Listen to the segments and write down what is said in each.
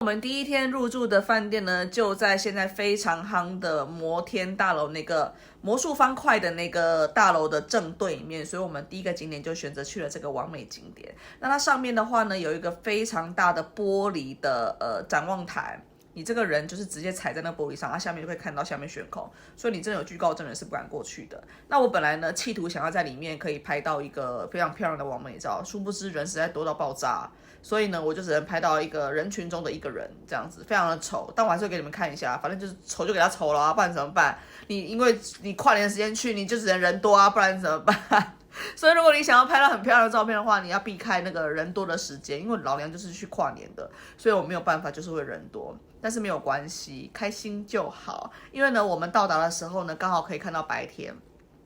们第一天入住的饭店呢，就在现在非常夯的摩天大楼那个魔术方块的那个大楼的正对面，所以我们第一个景点就选择去了这个完美景点。那它上面的话呢，有一个非常大的玻璃的展望台。你这个人就是直接踩在那玻璃上，它下面就会看到下面悬空，所以你真的有惧高症的人是不敢过去的。那我本来呢，企图想要在里面可以拍到一个非常漂亮的完美照，殊不知人实在多到爆炸，所以呢，我就只能拍到一个人群中的一个人这样子，非常的丑。但我还是会给你们看一下，反正就是丑就给他丑了啊，不然怎么办？因为你跨年的时间去，你就只能人多啊，不然怎么办？所以如果你想要拍到很漂亮的照片的话，你要避开那个人多的时间，因为老娘就是去跨年的，所以我没有办法，就是会人多。但是没有关系，开心就好。因为呢，我们到达的时候呢，刚好可以看到白天，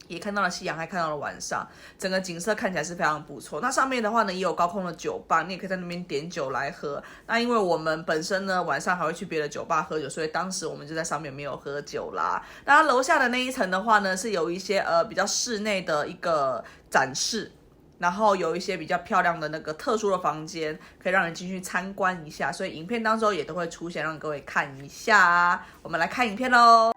也看到了夕阳，还看到了晚上，整个景色看起来是非常不错。那上面的话呢，也有高空的酒吧，你也可以在那边点酒来喝。那因为我们本身呢晚上还会去别的酒吧喝酒，所以当时我们就在上面没有喝酒啦。那楼下的那一层的话呢，是有一些比较室内的一个展示。然后有一些比较漂亮的那个特殊的房间，可以让人进去参观一下，所以影片当中也都会出现，让各位看一下。我们来看影片咯。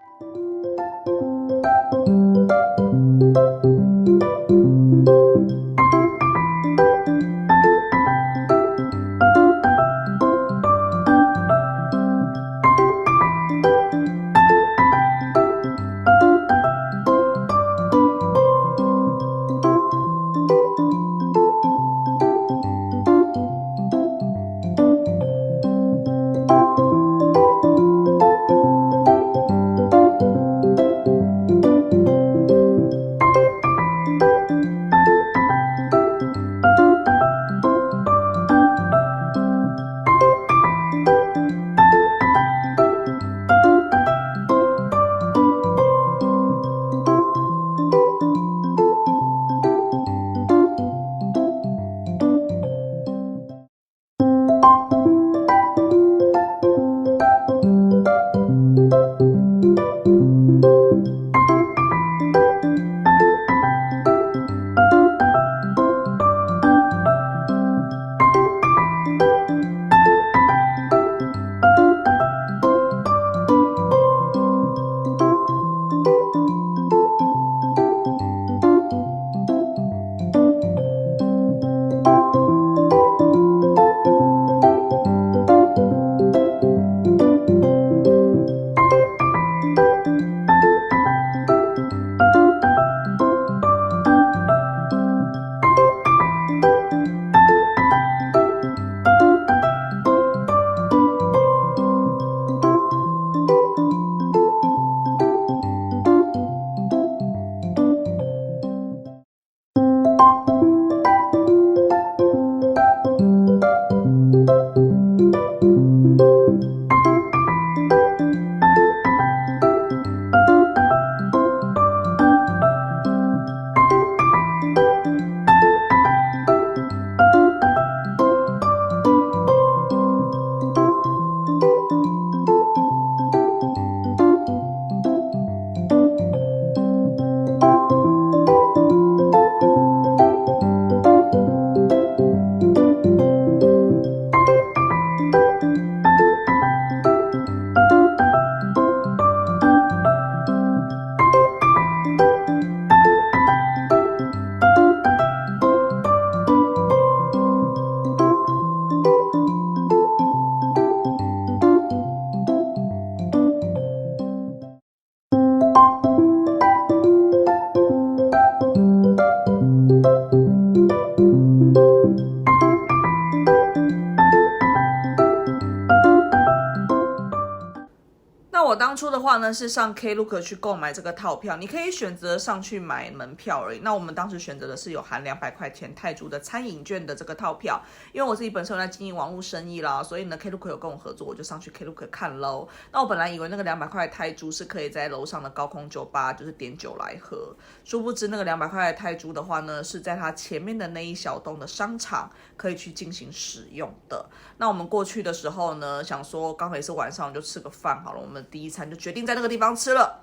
我当初的话呢，是上 Klook 去购买这个套票，你可以选择上去买门票而已。那我们当时选择的是有含200块钱泰铢的餐饮券的这个套票，因为我自己本身有在经营网络生意啦，所以呢 Klook 有跟我合作，我就上去 Klook 看咯。那我本来以为那个200块泰铢是可以在楼上的高空酒吧就是点酒来喝，殊不知那个200块泰铢的话呢，是在它前面的那一小栋的商场可以去进行使用的。那我们过去的时候呢，想说刚好也是晚上，就吃个饭好了，我们第一餐就决定在那个地方吃了。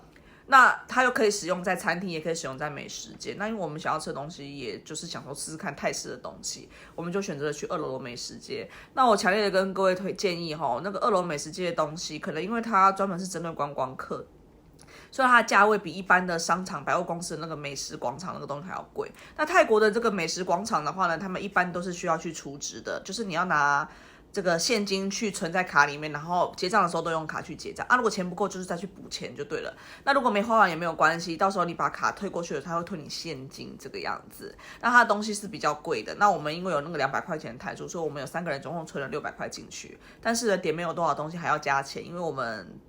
那它又可以使用在餐厅，也可以使用在美食街。那因为我们想要吃的东西，也就是想说试试看泰式的东西，我们就选择了去2楼的美食街。那我强烈的跟各位建议那个2楼美食街的东西，可能因为它专门是针对观光客，所以它的价位比一般的商场百货公司的那个美食广场那个东西还要贵。那泰国的这个美食广场的话呢，他们一般都是需要去储值的，就是你要拿这个现金去存在卡里面，然后结账的时候都用卡去结账啊。如果钱不够，就是再去补钱就对了。那如果没花完也没有关系，到时候你把卡退过去了，他会退你现金这个样子。那它的东西是比较贵的。那我们因为有那个200块钱的台数，所以我们有3个人总共存了600块进去。但是呢，点没有多少东西还要加钱，因为我们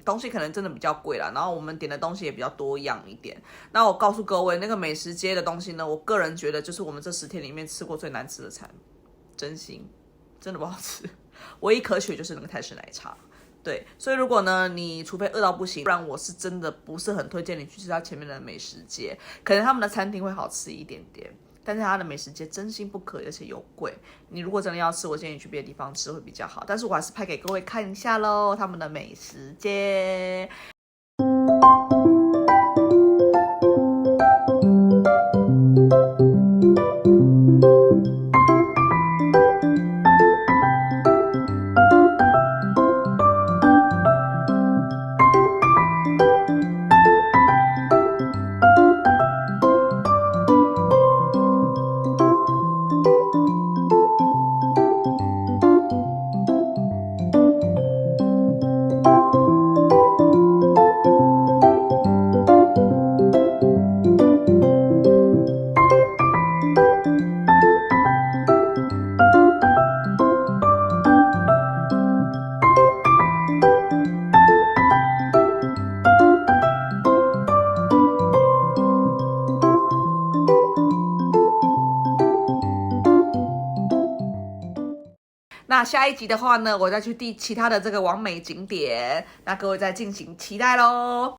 东西可能真的比较贵啦，然后我们点的东西也比较多样一点。那我告诉各位，那个美食街的东西呢，我个人觉得就是我们这10天里面吃过最难吃的餐，真心。真的不好吃，唯一可取就是那个泰式奶茶。对，所以如果呢，你除非饿到不行，不然我是真的不是很推荐你去吃它前面的美食街。可能他们的餐厅会好吃一点点，但是它的美食街真心不可以，而且又贵。你如果真的要吃，我建议你去别的地方吃会比较好。但是我还是拍给各位看一下咯，他们的美食街。那下一集的话呢，我再去其他的这个网美景点，那各位再敬请期待咯。